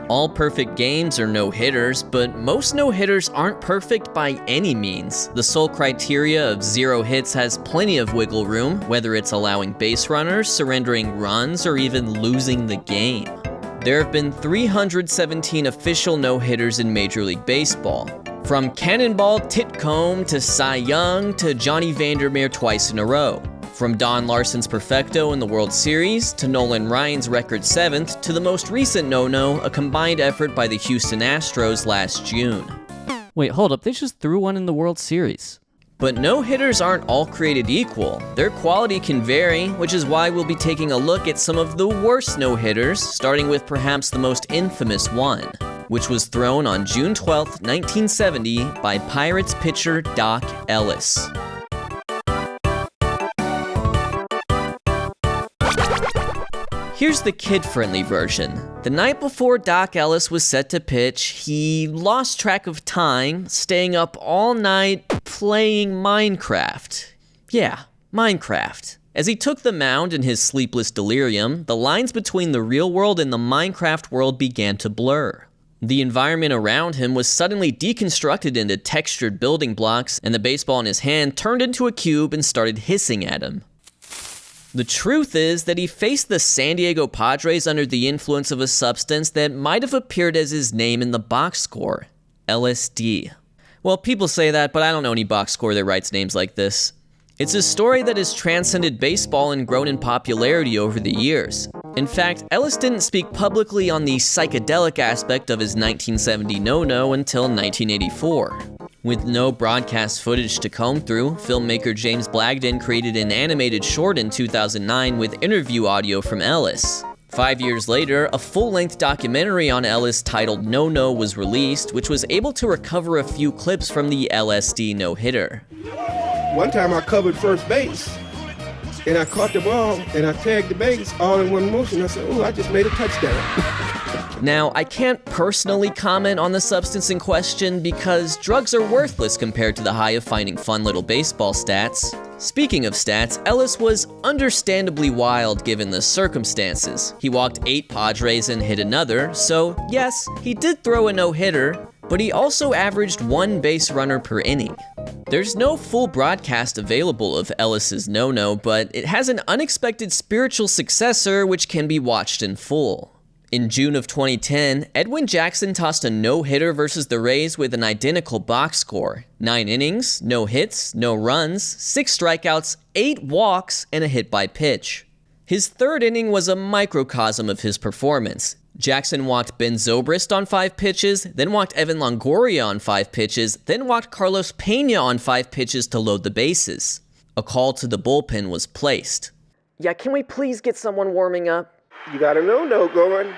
All perfect games are no-hitters, but most no-hitters aren't perfect by any means. The sole criteria of 0 hits has plenty of wiggle room, whether it's allowing base runners, surrendering runs, or even losing the game. There have been 317 official no-hitters in Major League Baseball. From Cannonball Titcomb to Cy Young to Johnny Vandermeer twice in a row. From Don Larson's perfecto in the World Series, to Nolan Ryan's record 7th, to the most recent no-no, a combined effort by the Houston Astros last June. Wait, hold up, they just threw one in the World Series. But no-hitters aren't all created equal. Their quality can vary, which is why we'll be taking a look at some of the worst no-hitters, starting with perhaps the most infamous one, which was thrown on June 12, 1970 by Pirates pitcher Dock Ellis. Here's the kid-friendly version. The night before Dock Ellis was set to pitch, he lost track of time, staying up all night playing Minecraft. Yeah, Minecraft. As he took the mound in his sleepless delirium, the lines between the real world and the Minecraft world began to blur. The environment around him was suddenly deconstructed into textured building blocks, and the baseball in his hand turned into a cube and started hissing at him. The truth is that he faced the San Diego Padres under the influence of a substance that might have appeared as his name in the box score, LSD. Well, people say that, but I don't know any box score that writes names like this. It's a story that has transcended baseball and grown in popularity over the years. In fact, Ellis didn't speak publicly on the psychedelic aspect of his 1970 no-no until 1984. With no broadcast footage to comb through, filmmaker James Blagden created an animated short in 2009 with interview audio from Ellis. 5 years later, a full-length documentary on Ellis titled No No was released, which was able to recover a few clips from the LSD no-hitter. One time I covered first base, and I caught the ball, and I tagged the base all in one motion. I said, oh, I just made a touchdown. Now, I can't personally comment on the substance in question because drugs are worthless compared to the high of finding fun little baseball stats. Speaking of stats, Ellis was understandably wild given the circumstances. He walked 8 Padres and hit another, so yes, he did throw a no-hitter, but he also averaged 1 base runner per inning. There's no full broadcast available of Ellis's no-no, but it has an unexpected spiritual successor which can be watched in full. In June of 2010, Edwin Jackson tossed a no-hitter versus the Rays with an identical box score. 9 innings, no hits, no runs, 6 strikeouts, 8 walks, and a hit by pitch. His 3rd inning was a microcosm of his performance. Jackson walked Ben Zobrist on 5 pitches, then walked Evan Longoria on 5 pitches, then walked Carlos Pena on 5 pitches to load the bases. A call to the bullpen was placed. Yeah, can we please get someone warming up? You got a no-no going.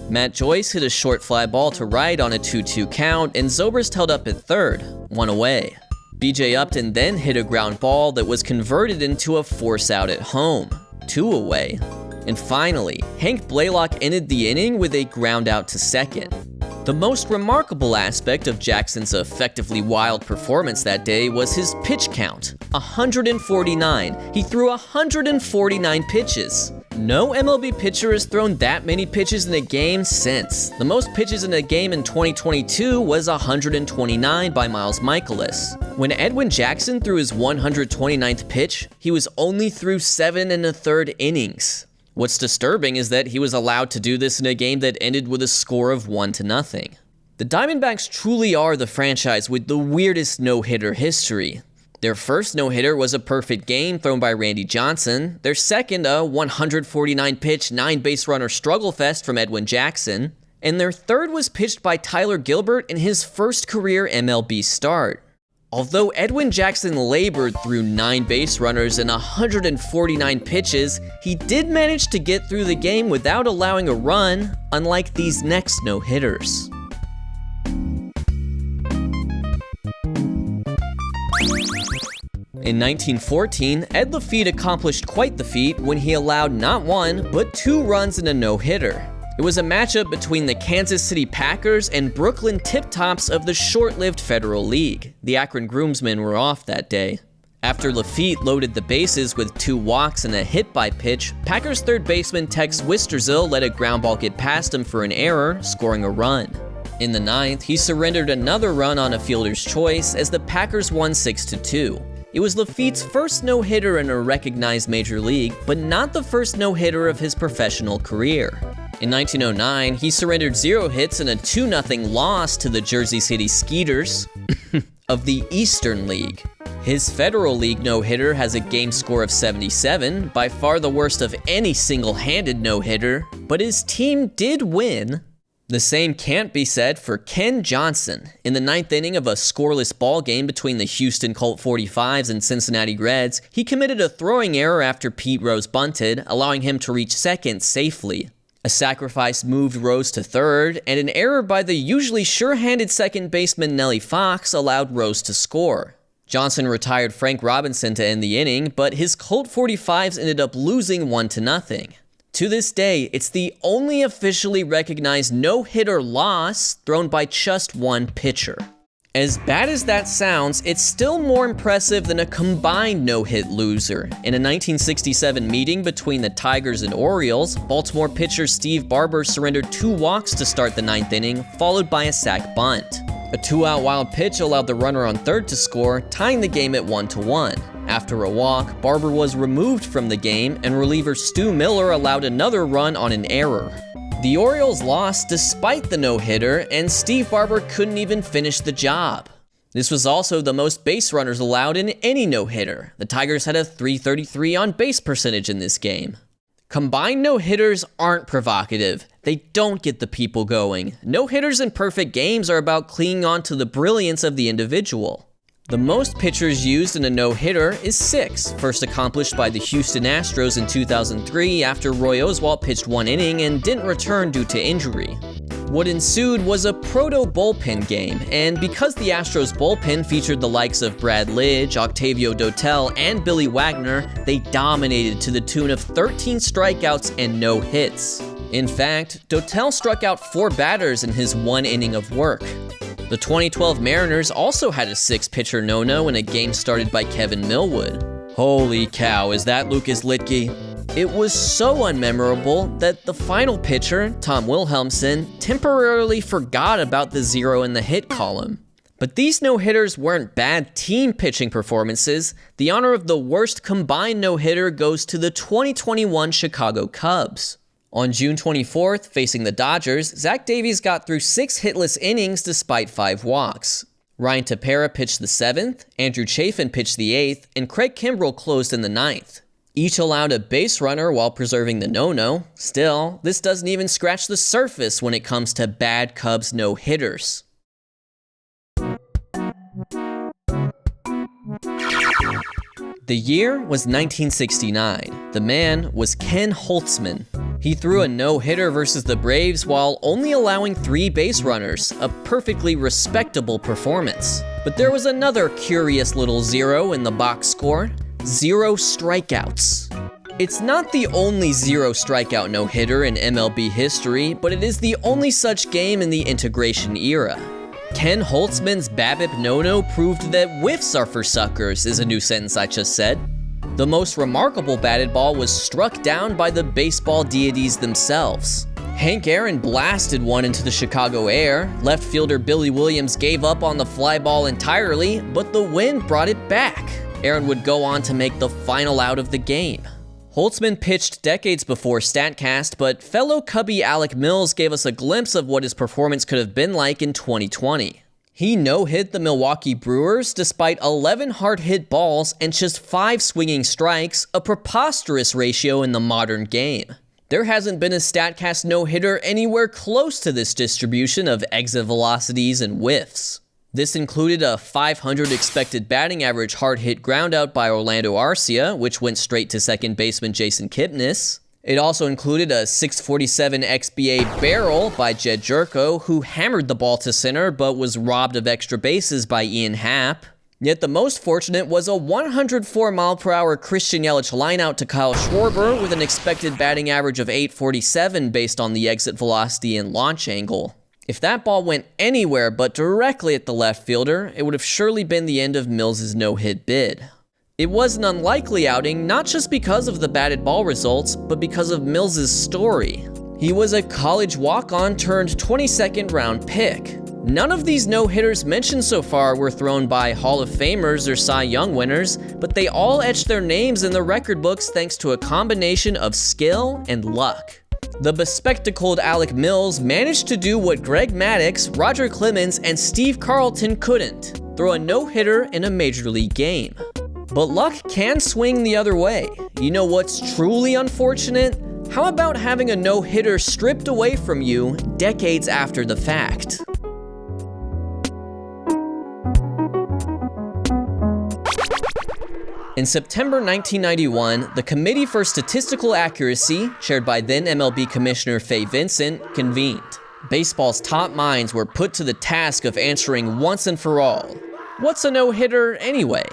Matt Joyce hit a short fly ball to right on a 2-2 count, and Zobrist held up at 3rd, 1 away. BJ Upton then hit a ground ball that was converted into a force out at home, 2 away. And finally, Hank Blaylock ended the inning with a ground out to 2nd. The most remarkable aspect of Jackson's effectively wild performance that day was his pitch count, 149. He threw 149 pitches. No MLB pitcher has thrown that many pitches in a game since. The most pitches in a game in 2022 was 129 by Miles Michaelis. When Edwin Jackson threw his 129th pitch, he was only through 7 1/3 innings. What's disturbing is that he was allowed to do this in a game that ended with a score of 1-0. The Diamondbacks truly are the franchise with the weirdest no-hitter history. Their first no-hitter was a perfect game thrown by Randy Johnson. Their second, a 149-pitch, 9-base runner struggle fest from Edwin Jackson. And their third was pitched by Tyler Gilbert in his first career MLB start. Although Edwin Jackson labored through 9 base runners and 149 pitches, he did manage to get through the game without allowing a run, unlike these next no-hitters. In 1914, Ed Lafitte accomplished quite the feat when he allowed not 1, but 2 runs in a no-hitter. It was a matchup between the Kansas City Packers and Brooklyn Tip-Tops of the short-lived Federal League. The Akron Groomsmen were off that day. After Lafitte loaded the bases with 2 walks and a hit by pitch, Packers third baseman Tex Wisterzill let a ground ball get past him for an error, scoring a run. In the 9th, he surrendered another run on a fielder's choice as the Packers won 6-2. It was Lafitte's first no-hitter in a recognized major league, but not the first no-hitter of his professional career. In 1909, he surrendered 0 hits in a 2-0 loss to the Jersey City Skeeters of the Eastern League. His Federal League no-hitter has a game score of 77, by far the worst of any single-handed no-hitter, but his team did win. The same can't be said for Ken Johnson. In the 9th inning of a scoreless ball game between the Houston Colt 45s and Cincinnati Reds, he committed a throwing error after Pete Rose bunted, allowing him to reach second safely. A sacrifice moved Rose to third, and an error by the usually sure-handed second baseman Nellie Fox allowed Rose to score. Johnson retired Frank Robinson to end the inning, but his Colt 45s ended up losing 1-0. To this day, it's the only officially recognized no-hitter loss thrown by just one pitcher. As bad as that sounds, it's still more impressive than a combined no-hit loser. In a 1967 meeting between the Tigers and Orioles, Baltimore pitcher Steve Barber surrendered 2 walks to start the 9th inning, followed by a sac bunt. A 2-out wild pitch allowed the runner on third to score, tying the game at 1-1. After a walk, Barber was removed from the game, and reliever Stu Miller allowed another run on an error. The Orioles lost despite the no-hitter, and Steve Barber couldn't even finish the job. This was also the most base runners allowed in any no-hitter. The Tigers had a .333 on-base percentage in this game. Combined no-hitters aren't provocative. They don't get the people going. No-hitters in perfect games are about clinging on to the brilliance of the individual. The most pitchers used in a no-hitter is 6, first accomplished by the Houston Astros in 2003 after Roy Oswalt pitched 1 inning and didn't return due to injury. What ensued was a proto-bullpen game, and because the Astros bullpen featured the likes of Brad Lidge, Octavio Dotel, and Billy Wagner, they dominated to the tune of 13 strikeouts and no hits. In fact, Dotel struck out 4 batters in his 1 inning of work. The 2012 Mariners also had a 6-pitcher no-no in a game started by Kevin Millwood. Holy cow, is that Lucas Litke? It was so unmemorable that the final pitcher, Tom Wilhelmsen, temporarily forgot about the 0 in the hit column. But these no-hitters weren't bad team pitching performances. The honor of the worst combined no-hitter goes to the 2021 Chicago Cubs. On June 24th, facing the Dodgers, Zach Davies got through 6 hitless innings despite 5 walks. Ryan Tepera pitched the 7th, Andrew Chafin pitched the 8th, and Craig Kimbrell closed in the 9th. Each allowed a base runner while preserving the no-no. Still, this doesn't even scratch the surface when it comes to bad Cubs no-hitters. The year was 1969. The man was Ken Holtzman. He threw a no-hitter versus the Braves while only allowing 3 base runners, a perfectly respectable performance. But there was another curious little 0 in the box score: 0 strikeouts. It's not the only 0 strikeout no-hitter in MLB history, but it is the only such game in the integration era. Ken Holtzman's BABIP no-no proved that whiffs are for suckers, is a new sentence I just said. The most remarkable batted ball was struck down by the baseball deities themselves. Hank Aaron blasted one into the Chicago air. Left fielder Billy Williams gave up on the fly ball entirely, but the wind brought it back. Aaron would go on to make the final out of the game. Holtzman pitched decades before StatCast, but fellow Cubby Alec Mills gave us a glimpse of what his performance could have been like in 2020. He no-hit the Milwaukee Brewers despite 11 hard-hit balls and just 5 swinging strikes, a preposterous ratio in the modern game. There hasn't been a StatCast no-hitter anywhere close to this distribution of exit velocities and whiffs. This included a .500 expected batting average hard-hit groundout by Orlando Arcia, which went straight to second baseman Jason Kipnis. It also included a .647 XBA barrel by Jed Jerko, who hammered the ball to center but was robbed of extra bases by Ian Happ. Yet the most fortunate was a 104 mph Christian Yelich lineout to Kyle Schwarber with an expected batting average of .847 based on the exit velocity and launch angle. If that ball went anywhere but directly at the left fielder, it would have surely been the end of Mills' no-hit bid. It was an unlikely outing, not just because of the batted ball results, but because of Mills' story. He was a college walk-on turned 22nd round pick. None of these no-hitters mentioned so far were thrown by Hall of Famers or Cy Young winners, but they all etched their names in the record books thanks to a combination of skill and luck. The bespectacled Alec Mills managed to do what Greg Maddux, Roger Clemens, and Steve Carlton couldn't: throw a no-hitter in a major league game. But luck can swing the other way. You know what's truly unfortunate? How about having a no-hitter stripped away from you decades after the fact? In September 1991, the Committee for Statistical Accuracy, chaired by then MLB Commissioner Fay Vincent, convened. Baseball's top minds were put to the task of answering once and for all, what's a no-hitter anyway?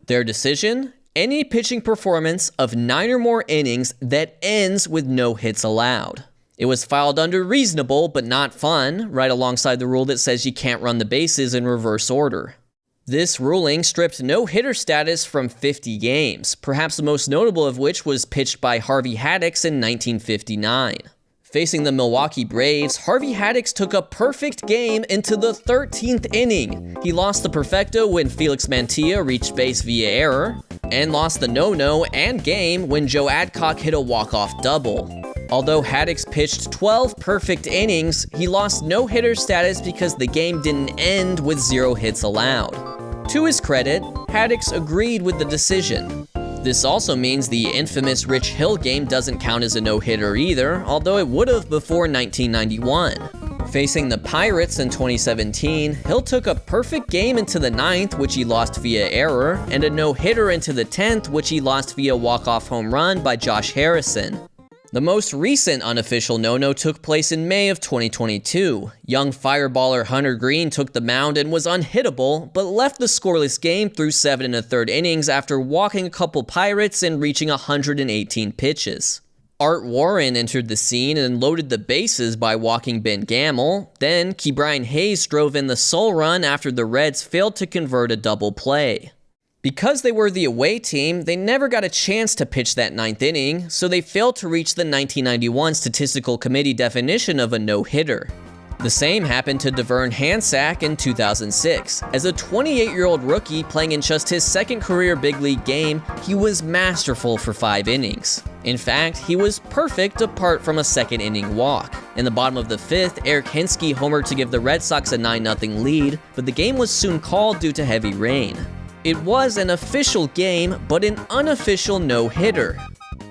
Their decision? Any pitching performance of 9 or more innings that ends with no hits allowed. It was filed under reasonable but not fun, right alongside the rule that says you can't run the bases in reverse order. This ruling stripped no-hitter status from 50 games, perhaps the most notable of which was pitched by Harvey Haddix in 1959. Facing the Milwaukee Braves, Harvey Haddix took a perfect game into the 13th inning. He lost the perfecto when Felix Mantilla reached base via error, and lost the no-no and game when Joe Adcock hit a walk-off double. Although Haddix pitched 12 perfect innings, he lost no-hitter status because the game didn't end with 0 hits allowed. To his credit, Haddix agreed with the decision. This also means the infamous Rich Hill game doesn't count as a no-hitter either, although it would have before 1991. Facing the Pirates in 2017, Hill took a perfect game into the 9th, which he lost via error, and a no-hitter into the 10th, which he lost via walk-off home run by Josh Harrison. The most recent unofficial no-no took place in May of 2022. Young fireballer Hunter Greene took the mound and was unhittable, but left the scoreless game through 7 1/3 innings after walking a couple Pirates and reaching 118 pitches. Art Warren entered the scene and loaded the bases by walking Ben Gamel. Then Ke'Bryan Hayes drove in the sole run after the Reds failed to convert a double play. Because they were the away team, they never got a chance to pitch that 9th inning, so they failed to reach the 1991 Statistical Committee definition of a no-hitter. The same happened to DeVern Hansack in 2006. As a 28-year-old rookie playing in just his second career big league game, he was masterful for 5 innings. In fact, he was perfect apart from a second inning walk. In the bottom of the 5th, Eric Hinske homered to give the Red Sox a 9-0 lead, but the game was soon called due to heavy rain. It was an official game, but an unofficial no-hitter.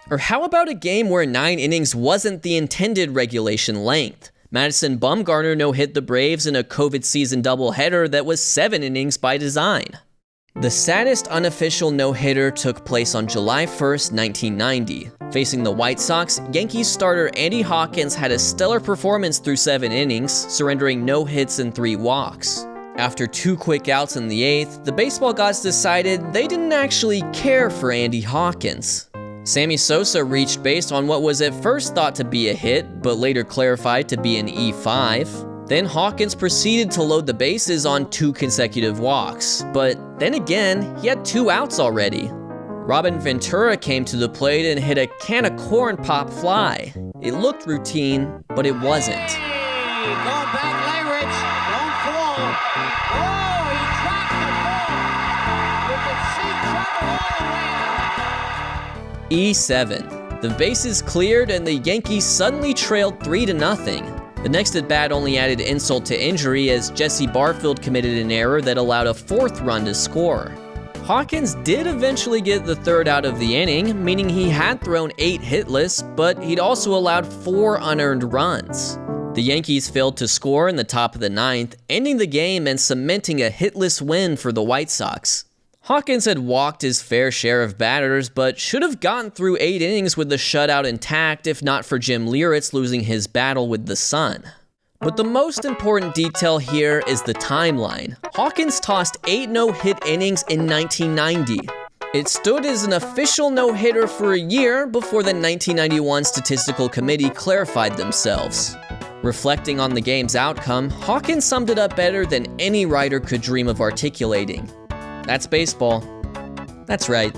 Or how about a game where 9 innings wasn't the intended regulation length? Madison Bumgarner no-hit the Braves in a COVID season doubleheader that was 7 innings by design. The saddest unofficial no-hitter took place on July 1st, 1990. Facing the White Sox, Yankees starter Andy Hawkins had a stellar performance through 7 innings, surrendering no hits and 3 walks. After 2 quick outs in the 8th, the baseball gods decided they didn't actually care for Andy Hawkins. Sammy Sosa reached base on what was at first thought to be a hit, but later clarified to be an E5. Then Hawkins proceeded to load the bases on 2 consecutive walks, but then again, he had 2 outs already. Robin Ventura came to the plate and hit a can of corn pop fly. It looked routine, but it wasn't. Hey, going back, Leyrich. Don't fall. Oh, he dropped the ball. You can see trouble all around. E7. The bases cleared and the Yankees suddenly trailed 3-0. The next at-bat only added insult to injury as Jesse Barfield committed an error that allowed a 4th run to score. Hawkins did eventually get the 3rd out of the inning, meaning he had thrown 8 hitless, but he'd also allowed 4 unearned runs. The Yankees failed to score in the top of the 9th, ending the game and cementing a hitless win for the White Sox. Hawkins had walked his fair share of batters, but should have gotten through 8 innings with the shutout intact if not for Jim Leyritz losing his battle with the sun. But the most important detail here is the timeline. Hawkins tossed 8 no-hit innings in 1990. It stood as an official no-hitter for a year before the 1991 Statistical Committee clarified themselves. Reflecting on the game's outcome, Hawkins summed it up better than any writer could dream of articulating. That's baseball. That's right.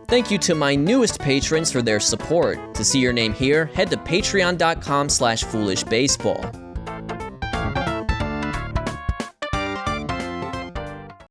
Thank you to my newest patrons for their support. To see your name here, head to patreon.com/foolishbaseball.